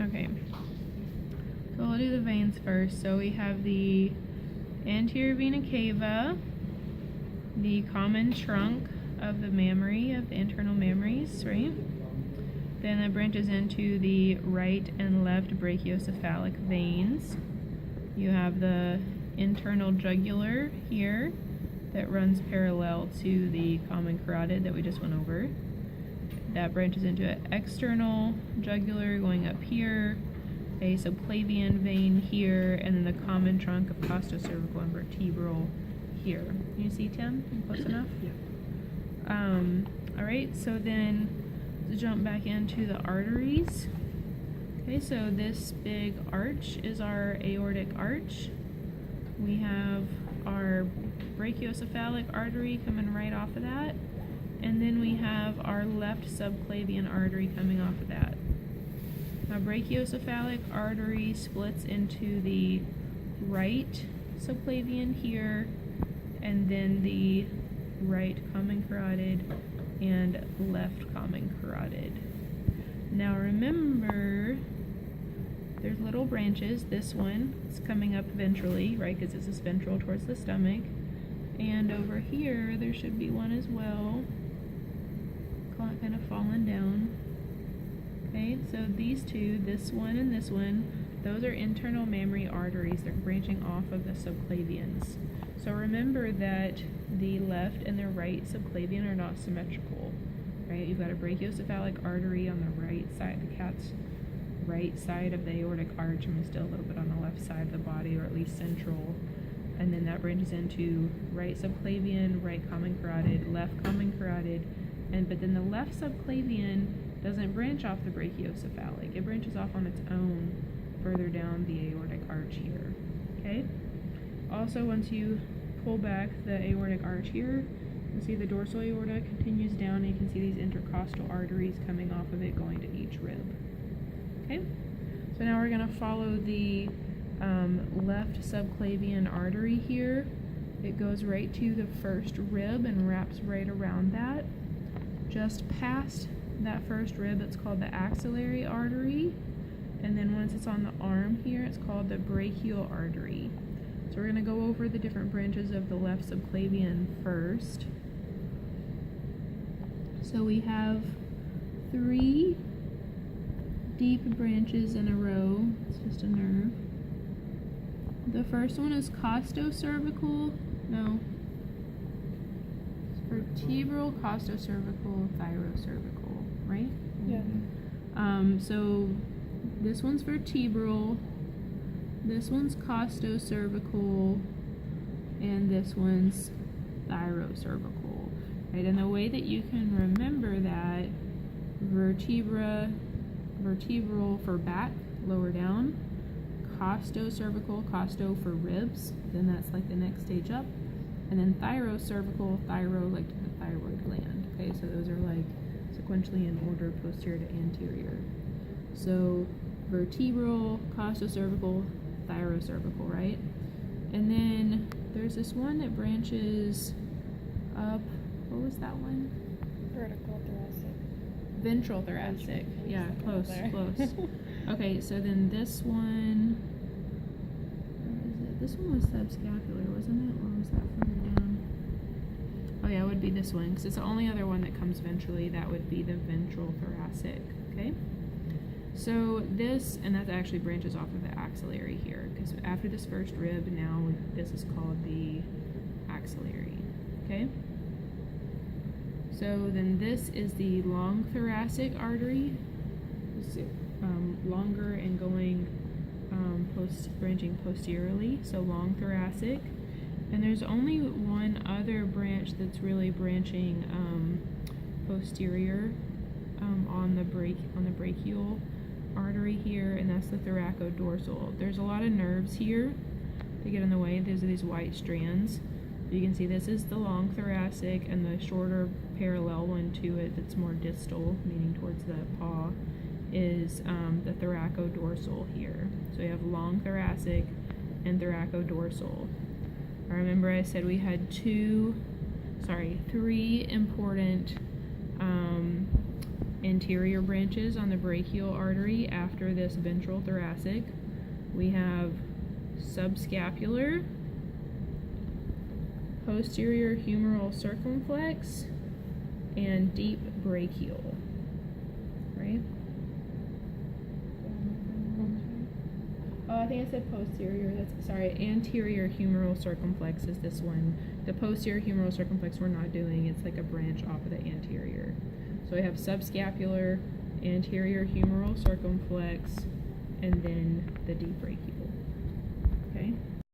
Okay. So we'll do the veins first. So we have the anterior vena cava, the common trunk of the mammary, of the internal mammaries, right? Then it branches into the right and left brachiocephalic veins. You have the internal jugular here that runs parallel to the common carotid that we just went over. That branches into an external jugular going up here, a subclavian vein here, and then the common trunk of costocervical and vertebral here. Can you see, Tim? Close enough? Yeah. Alright, so then let's jump back into the arteries. Okay, so this big arch is our aortic arch. We have our brachiocephalic artery coming right off of that. And then we have our left subclavian artery coming off of that. Now, brachiocephalic artery splits into the right subclavian here, and then the right common carotid and left common carotid. Now remember, there's little branches. This one is coming up ventrally, right, because this is ventral towards the stomach. And over here, there should be one as well, kind of falling down. Okay, so these two, this one and this one, those are internal mammary arteries. They're branching off of the subclavians. So remember that the left and the right subclavian are not symmetrical, right? You've got a brachiocephalic artery on the right side, the cat's right side of the aortic arch, and still a little bit on the left side of the body, or at least central. And then that branches into right subclavian, right common carotid, left common carotid, but then the left subclavian doesn't branch off the brachiocephalic. It branches off on its own further down the aortic arch here. Okay? Also, once you pull back the aortic arch here, you see the dorsal aorta continues down, and you can see these intercostal arteries coming off of it going to each rib. Okay? So now we're going to follow the left subclavian artery here. It goes right to the first rib and wraps right around that. Just past that first rib, it's called the axillary artery, and then once it's on the arm here, it's called the brachial artery. So we're going to go over the different branches of the left subclavian first. So we have 3 deep branches in a row. It's just a nerve. The first one is costocervical. No. Vertebral, costocervical, thyrocervical, right? Yeah. So this one's vertebral, this one's costocervical, and this one's thyrocervical, right? And the way that you can remember that, vertebral for back, lower down, costocervical, costo for ribs, then that's like the next stage up. And then thyrocervical, thyro, like the thyroid gland. Okay, so those are like sequentially in order, posterior to anterior. So vertebral, costocervical, thyrocervical, right? And then there's this one that branches up. What was that one? Vertical thoracic. Ventral thoracic. Yeah, close, close. Okay, so then this one. Where is it? This one was subscapular, wasn't it? Or was that further down? Oh yeah, it would be this one, because it's the only other one that comes ventrally. That would be the ventral thoracic. Okay. So this, and that actually branches off of the axillary here, because after this first rib, now this is called the axillary. Okay. So then this is the long thoracic artery. It's longer and going branching posteriorly, so long thoracic. And there's only one other branch that's really branching posterior on the brachial artery here, and that's the thoracodorsal. There's a lot of nerves here that get in the way. These are these white strands. You can see this is the long thoracic, and the shorter parallel one to it that's more distal, meaning towards the paw, is the thoracodorsal here. So you have long thoracic and thoracodorsal. I remember I said we had 3 important anterior branches on the brachial artery after this ventral thoracic. We have subscapular, posterior humeral circumflex, and deep brachial, right? Oh, I think I said posterior. That's sorry. Anterior humeral circumflex is this one. The posterior humeral circumflex we're not doing. It's like a branch off of the anterior. So we have subscapular, anterior humeral circumflex, and then the deep brachial. Okay.